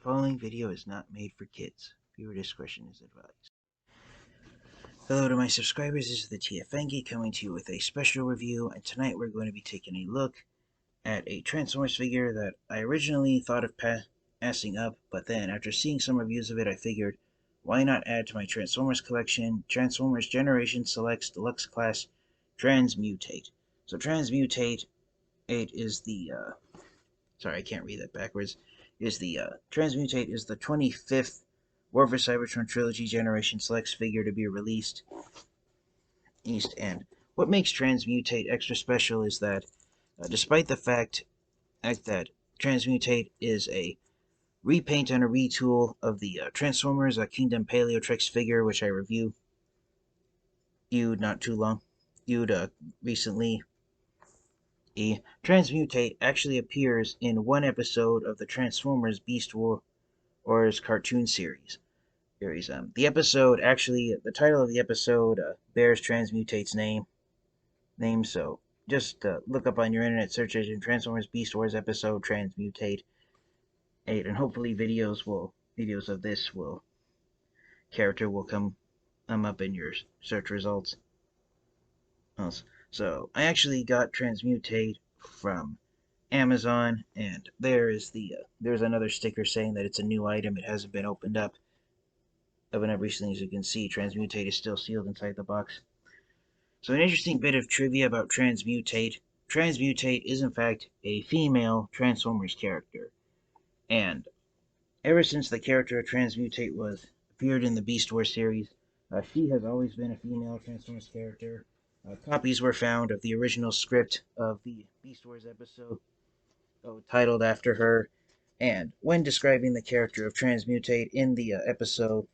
following video is not made for kids. Viewer discretion is advised. Hello to my subscribers, this is the TFNG coming to you with a special review, and tonight we're going to be taking a look at a Transformers figure that I originally thought of passing up, but then after seeing some reviews of it, I figured, why not add to my Transformers collection, Transformers Generation Selects Deluxe Class Transmutate. So Transmutate 8 is the, sorry I can't read that backwards, Transmutate is the 25th War for Cybertron Trilogy Generation Selects figure to be released East End. What makes Transmutate extra special is that, despite the fact that Transmutate is a repaint and a retool of the Transformers Kingdom Paleotrex figure, which I reviewed recently, Transmutate actually appears in one episode of the Transformers Beast Wars cartoon series. The episode, actually, the title of the episode bears Transmutate's name, so just look up on your internet search engine Transformers Beast Wars episode Transmutate 8, and hopefully videos of this character will come up in your search results. So I actually got Transmutate from Amazon, and there's another sticker saying that it's a new item. It hasn't been opened up. Recently, as you can see, Transmutate is still sealed inside the box. So an interesting bit of trivia about Transmutate. Transmutate is in fact a female Transformers character, and ever since the character of Transmutate appeared in the Beast Wars series, she has always been a female Transformers character. Copies were found of the original script of the Beast Wars episode, titled after her, and when describing the character of Transmutate in the episode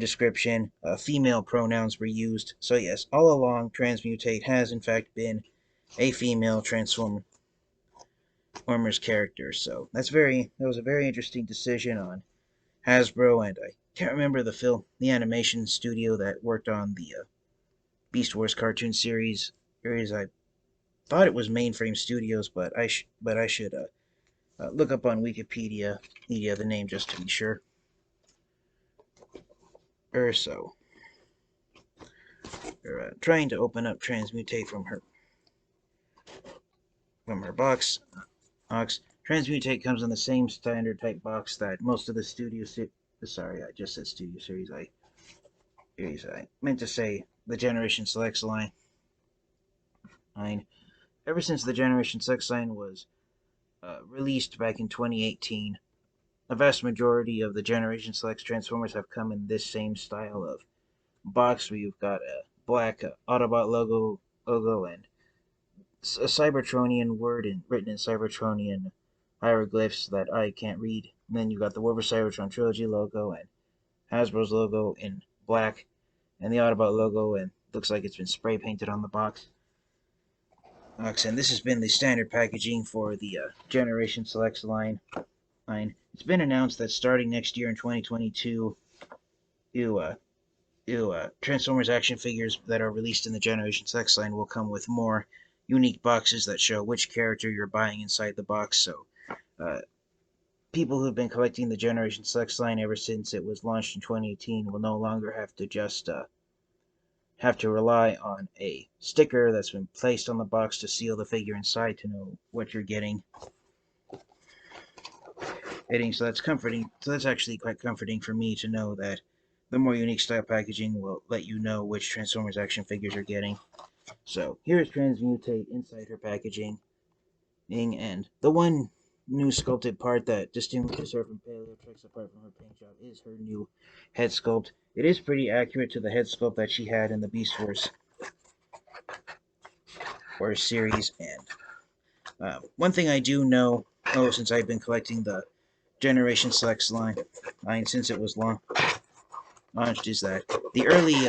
description, female pronouns were used. So yes, all along, Transmutate has in fact been a female Transformers character. So that was a very interesting decision on Hasbro, and I can't remember the animation studio that worked on the Beast Wars cartoon series. I thought it was Mainframe Studios, but I should look up on Wikipedia the name just to be sure. So we're trying to open up Transmutate from her box. Transmutate comes in the same standard type box that most of the studio sorry, I just said studio series. I meant to say the Generation Selects line. Ever since the Generation Selects line was released back in 2018, the vast majority of the Generation Selects Transformers have come in this same style of box, where you've got a black Autobot logo and a Cybertronian word written in Cybertronian hieroglyphs that I can't read. And then you've got the War for Cybertron Trilogy logo and Hasbro's logo in black, and the Autobot logo, and looks like it's been spray painted on the box. And this has been the standard packaging for the Generation Selects line. It's been announced that starting next year in 2022, Transformers action figures that are released in the Generation Selects line will come with more unique boxes that show which character you're buying inside the box. So people who've been collecting the Generation Selects line ever since it was launched in 2018 will no longer have to just have to rely on a sticker that's been placed on the box to seal the figure inside to know what you're getting. So that's comforting. So that's actually quite comforting for me to know that the more unique style packaging will let you know which Transformers action figures you're getting. So here's Transmutate inside her packaging, and the one new sculpted part that distinguishes her from Paleotrex apart from her paint job is her new head sculpt. It is pretty accurate to the head sculpt that she had in the Beast Wars series. And one thing I do know, since I've been collecting the Generation Selects line since it was launched, is that the early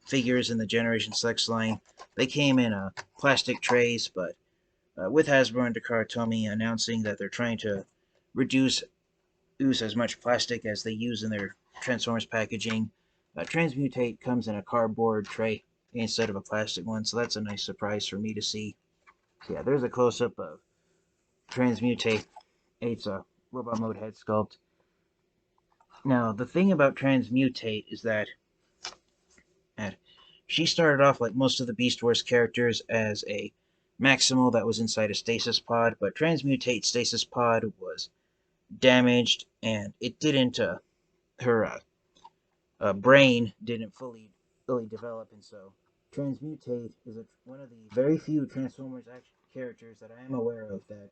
figures in the Generation Selects line, they came in plastic trays, but with Hasbro and Takara Tomy announcing that they're trying to reduce as much plastic as they use in their Transformers packaging, Transmutate comes in a cardboard tray instead of a plastic one, so that's a nice surprise for me to see. So yeah, there's a close-up of Transmutate 8's robot mode head sculpt. Now, the thing about Transmutate is that she started off like most of the Beast Wars characters as a Maximal that was inside a stasis pod, but Transmutate stasis pod was damaged and it didn't, her brain didn't fully develop, and so Transmutate is one of the very few Transformers characters that I am aware of that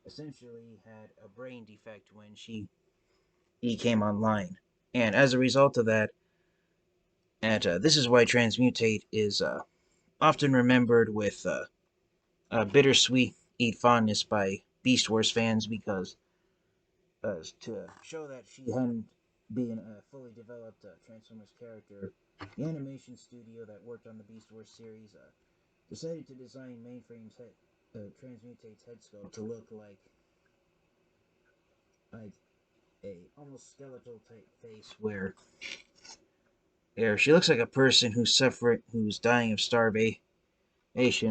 essentially had a brain defect when he came online. And as a result of that, this is why Transmutate is often remembered with bittersweet fondness by Beast Wars fans, because to show that she hadn't been a fully developed Transformers character, the animation studio that worked on the Beast Wars series decided to design Mainframe's Transmutate's head sculpt to look like a almost skeletal type face, where she looks like a person who's dying of starvation,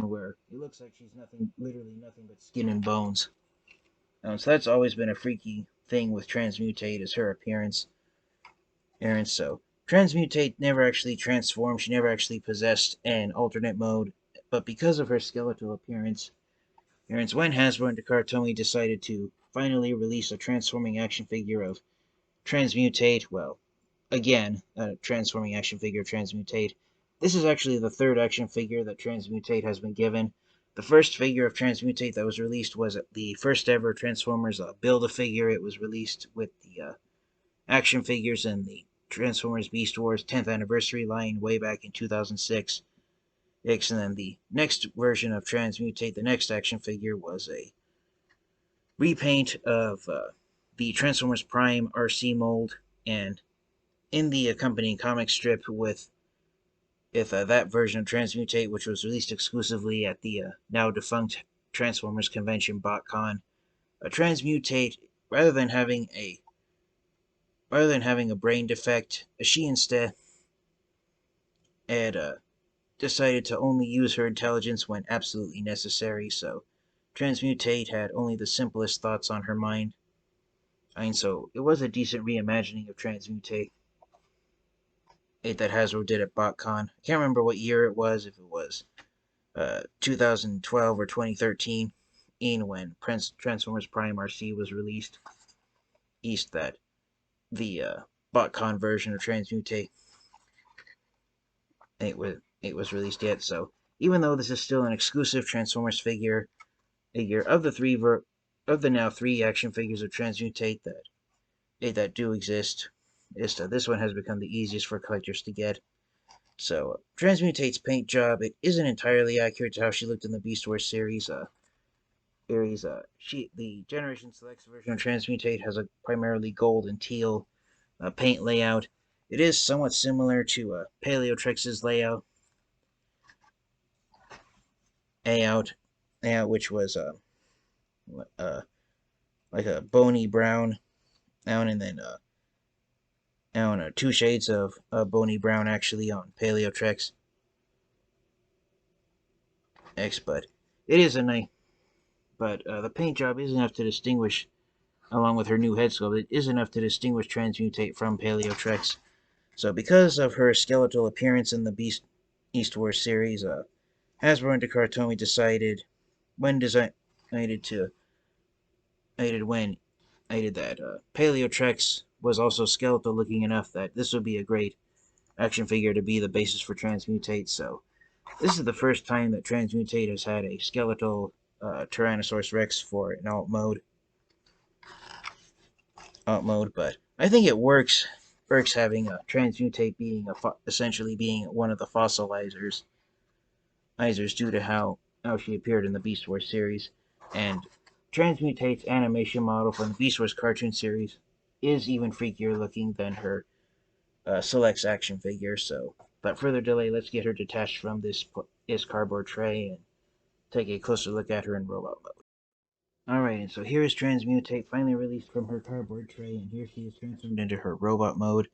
where it looks like she's literally nothing but skin and bones. So that's always been a freaky thing with Transmutate, is her appearance. So Transmutate never actually transformed. She never actually possessed an alternate mode, but because of her skeletal appearance, when Hasbro and Takara decided to finally release a transforming action figure of Transmutate, well, again, a transforming action figure of Transmutate. This is actually the third action figure that Transmutate has been given. The first figure of Transmutate that was released was the first ever Transformers Build-A-Figure. It was released with the action figures in the Transformers Beast Wars 10th anniversary line way back in 2006. And then the next version of Transmutate, the next action figure, was a repaint of the Transformers Prime RC mold, and in the accompanying comic strip with that version of Transmutate, which was released exclusively at the now defunct Transformers convention BotCon, Transmutate, rather than having a brain defect, she instead had decided to only use her intelligence when absolutely necessary. So Transmutate had only the simplest thoughts on her mind. And so it was a decent reimagining of Transmutate that Hasbro did at BotCon. I can't remember what year it was, if it was 2012 or 2013, when Transformers Prime RC was released. That the BotCon version of Transmutate, it was released yet. So even though this is still an exclusive Transformers figure of the now three action figures of Transmutate that do exist, this one has become the easiest for collectors to get. So Transmutate's paint job, it isn't entirely accurate to how she looked in the Beast Wars series. The Generation Selects version of Transmutate has a primarily gold and teal paint layout. It is somewhat similar to Paleotrex's layout, which was like a bony brown, and then two shades of bony brown actually on Paleotrex X, but it is a nice. But the paint job is enough to distinguish, along with her new head sculpt, it is enough to distinguish Transmutate from Paleotrex. So because of her skeletal appearance in the Beast Wars series, Hasbro and Takara decided that Paleotrex was also skeletal looking enough that this would be a great action figure to be the basis for Transmutate. So this is the first time that Transmutate has had a skeletal Tyrannosaurus Rex for an alt mode. But I think it works having a Transmutate being essentially being one of the fossilizers due to how she appeared in the Beast Wars series. And Transmutate's animation model from the Beast Wars cartoon series is even freakier looking than her Selects action figure. So without further delay, let's get her detached from this cardboard tray and take a closer look at her in robot mode. Alright, and so here is Transmutate finally released from her cardboard tray, and here she is transformed into her robot mode.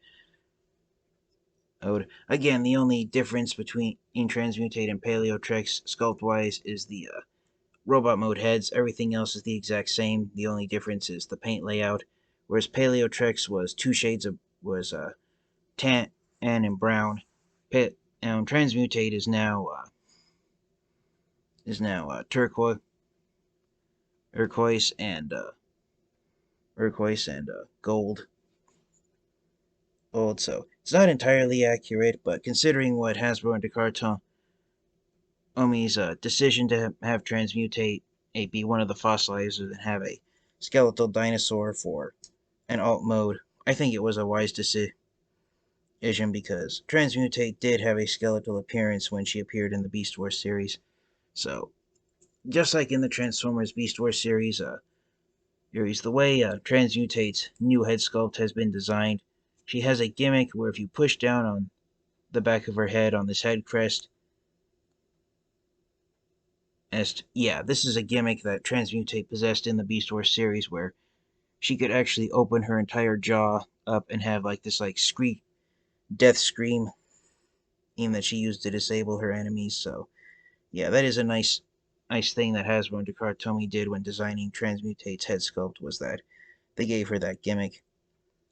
Again, the only difference between Transmutate and Paleotrex sculpt-wise is the robot mode heads. Everything else is the exact same. The only difference is the paint layout. Whereas Paleotrex was two shades of tan and brown. Transmutate is now turquoise, turquoise and gold. So it's not entirely accurate, but considering what Hasbro and Descartes Omi's decision to have Transmutate be one of the fossilizers and have a skeletal dinosaur for an alt mode, I think it was a wise decision because Transmutate did have a skeletal appearance when she appeared in the Beast Wars series. So, just like in the Transformers Beast Wars series, the way Transmutate's new head sculpt has been designed, she has a gimmick where if you push down on the back of her head on this head crest, this is a gimmick that Transmutate possessed in the Beast Wars series where she could actually open her entire jaw up and have like this death scream that she used to disable her enemies. So yeah, that is a nice thing that Hasbro and Descartes did when designing Transmutate's head sculpt, was that they gave her that gimmick.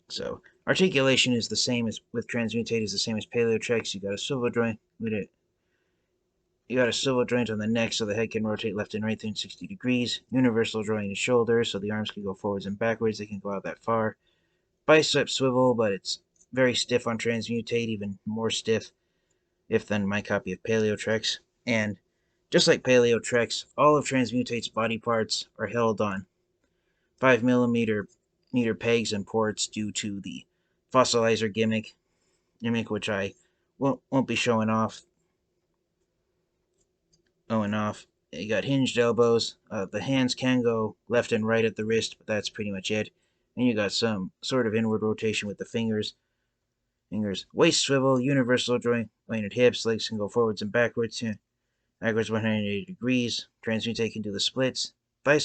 So articulation is the same as with Transmutate, is the same as Paleotrex. You got a swivel joint with it. You got a swivel joint on the neck so the head can rotate left and right 360 degrees. Universal joint in the shoulder so the arms can go forwards and backwards. They can go out that far. Bicep swivel, but it's very stiff on Transmutate, even more stiff than my copy of Paleotrex. And just like Paleotrex, all of Transmutate's body parts are held on 5mm pegs and ports due to the fossilizer gimmick, which I won't be showing off. You got hinged elbows. The hands can go left and right at the wrist, but that's pretty much it. And you got some sort of inward rotation with the fingers. Waist swivel, universal joint, at hips, legs can go forwards and backwards. Backwards 180 degrees. Transmutate can do the splits. Thigh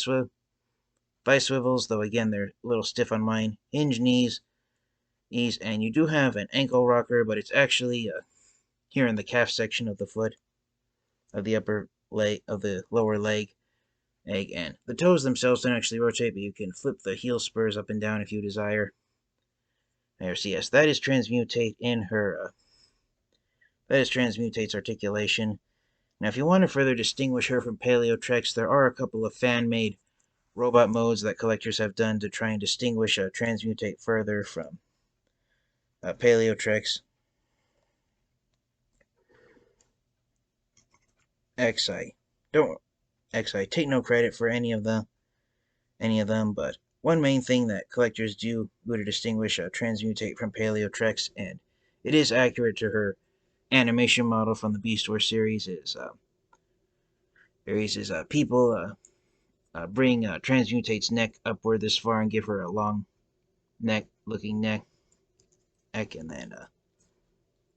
swivels, though again they're a little stiff on mine. Hinge knees, and you do have an ankle rocker, but it's actually here in the calf section of the foot, of the upper leg, of the lower leg. And the toes themselves don't actually rotate, but you can flip the heel spurs up and down if you desire. So yes, that is Transmutate in her. That is Transmutate's articulation. Now, if you want to further distinguish her from Paleotrex, there are a couple of fan-made robot modes that collectors have done to try and distinguish Transmutate further from Paleotrex. I take no credit for any of them, but one main thing that collectors do to distinguish Transmutate from Paleotrex, and it is accurate to her animation model from the Beast Wars series, is people bring Transmutate's neck upward this far and give her a long looking neck. And then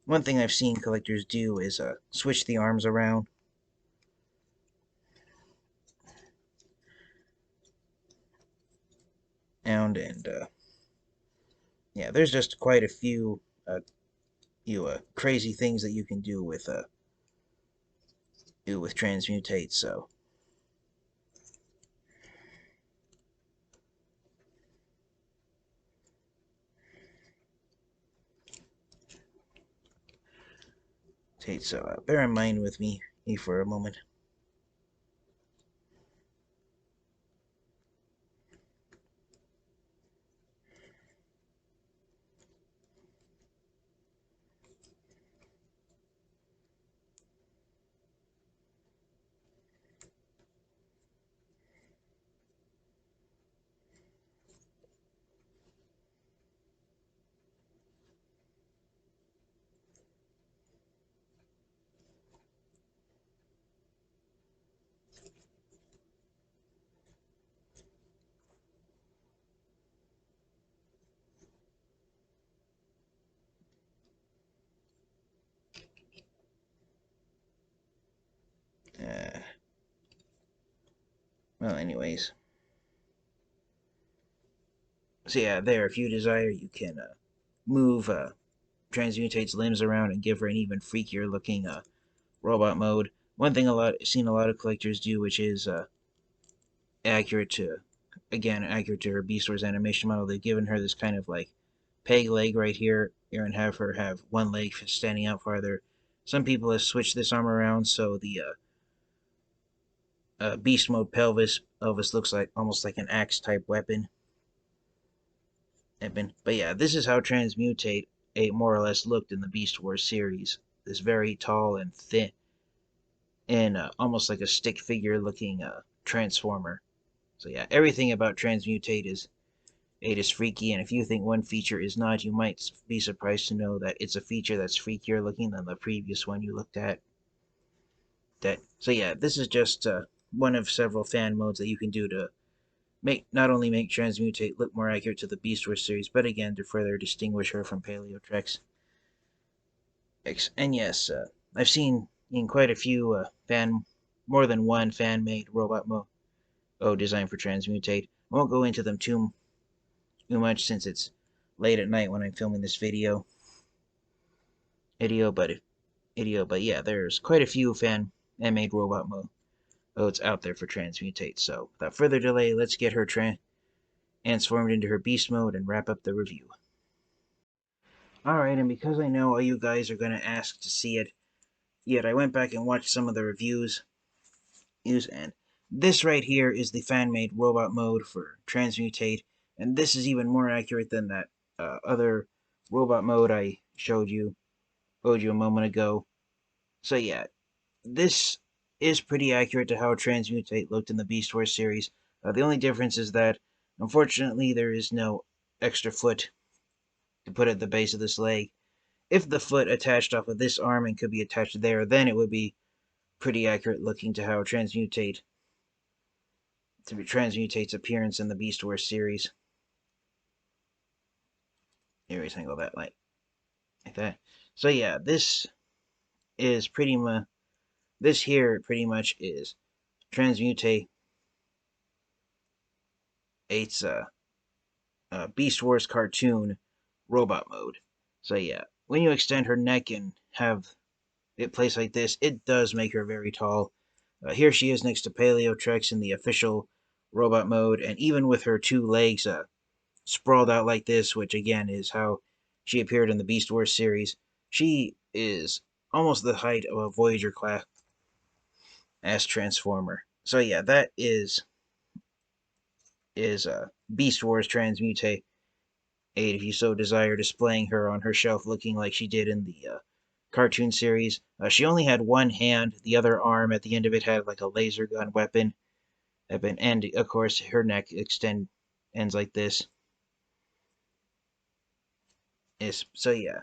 one thing I've seen collectors do is switch the arms around. And yeah, there's just quite a few crazy things that you can do with Transmutate. So bear in mind with me for a moment. Well, anyways. So yeah, there, if you desire, you can move Transmutate's limbs around and give her an even freakier looking robot mode. One thing I've seen a lot of collectors do, which is accurate to, again, accurate to her Beast Wars animation model. They've given her this kind of like peg leg right here, and have her have one leg standing out farther. Some people have switched this arm around so the beast mode Elvis looks like almost like an axe type weapon. But yeah, this is how Transmutate more or less looked in the Beast Wars series. This very tall and thin, and almost like a stick figure looking transformer. So yeah, everything about Transmutate is freaky, and if you think one feature is not, you might be surprised to know that it's a feature that's freakier looking than the previous one you looked at. So yeah, this is just one of several fan modes that you can do to not only make Transmutate look more accurate to the Beast Wars series, but again to further distinguish her from Paleotrex. And yes, I've seen in quite a few more than one fan-made robot designed for Transmutate. I won't go into them too much since it's late at night when I'm filming this video. But yeah, there's quite a few fan-made robot modes out there for Transmutate. So without further delay, let's get her transformed into her beast mode and wrap up the review. Alright, and because I know all you guys are going to ask to see it, yet I went back and watched some of the reviews, and this right here is the fan-made robot mode for Transmutate, and this is even more accurate than that other robot mode I showed you a moment ago. So yeah, this is pretty accurate to how Transmutate looked in the Beast Wars series. The only difference is that, unfortunately, there is no extra foot to put at the base of this leg. If the foot attached off of this arm and could be attached there, then it would be pretty accurate looking to how Transmutate's appearance in the Beast Wars series. Here we angle that like that. So yeah, this here pretty much is Transmutate its Beast Wars cartoon robot mode. So yeah, when you extend her neck and have it placed like this, it does make her very tall. Here she is next to Paleotrex in the official robot mode, and even with her two legs sprawled out like this, which again is how she appeared in the Beast Wars series, she is almost the height of a Voyager class as Transformer. So yeah, that is Beast Wars Transmutate, if you so desire, displaying her on her shelf looking like she did in the cartoon series. She only had one hand, the other arm at the end of it had like a laser gun weapon, and of course her neck ends like this. So yeah,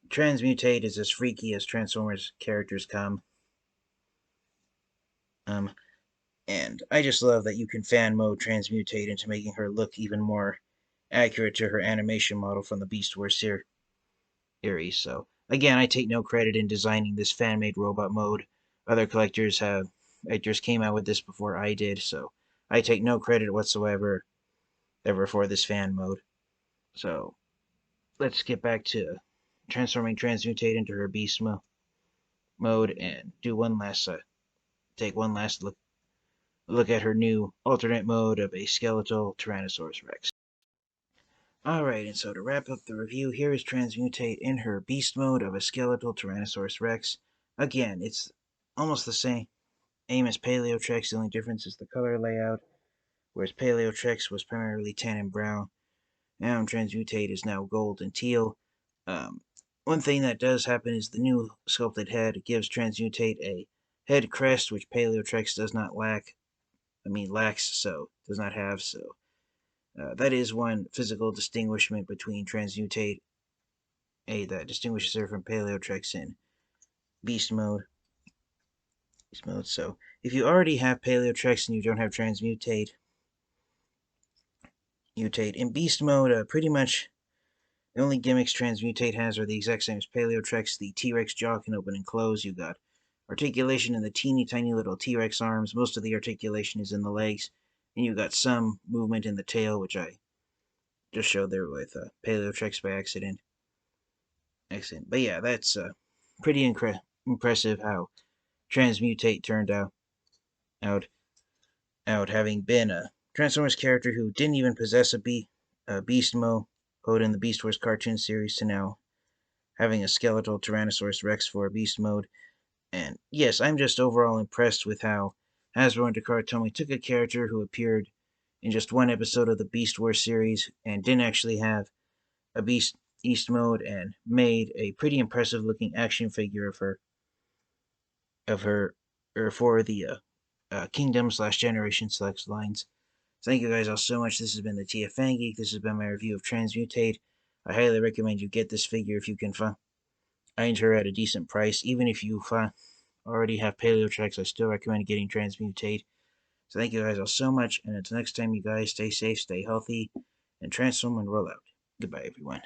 Transmutate is as freaky as Transformers characters come. And I just love that you can fan mode Transmutate into making her look even more accurate to her animation model from the Beast Wars series. So again, I take no credit in designing this fan-made robot mode. Other collectors came out with this before I did, so I take no credit whatsoever for this fan mode. So let's get back to transforming Transmutate into her beast mode and do take one last look at her new alternate mode of a skeletal Tyrannosaurus Rex. Alright, and so to wrap up the review, here is Transmutate in her beast mode of a skeletal Tyrannosaurus Rex. Again, it's almost the same aim as Paleotrex, the only difference is the color layout, whereas Paleotrex was primarily tan and brown. Now Transmutate is now gold and teal. One thing that does happen is the new sculpted head gives Transmutate a head crest, which Paleotrex does not does not have, so that is one physical distinguishment between Transmutate, that distinguishes her from Paleotrex in Beast mode. So if you already have Paleotrex and you don't have Transmutate, in Beast mode, pretty much the only gimmicks Transmutate has are the exact same as Paleotrex. The T-Rex jaw can open and close. You got articulation in the teeny tiny little T-Rex arms. Most of the articulation is in the legs. And you got some movement in the tail, which I just showed there with Paleotrex by accident. But yeah, that's pretty impressive how Transmutate turned out out having been a Transformers character who didn't even possess a beast mode in the Beast Wars cartoon series to now having a skeletal Tyrannosaurus Rex for beast mode. And yes, I'm just overall impressed with how Hasbro and Takara Tomy took a character who appeared in just one episode of the Beast Wars series and didn't actually have a beast mode and made a pretty impressive looking action figure of her or for the Kingdom / Generation Select lines. Thank you guys all so much. This has been the TFN Geek. This has been my review of Transmutate. I highly recommend you get this figure if you can find her at a decent price. Even if you already have Paleotrex, I still recommend getting Transmutate. So thank you guys all so much, and until next time, you guys stay safe, stay healthy, and transform and roll out. Goodbye, everyone.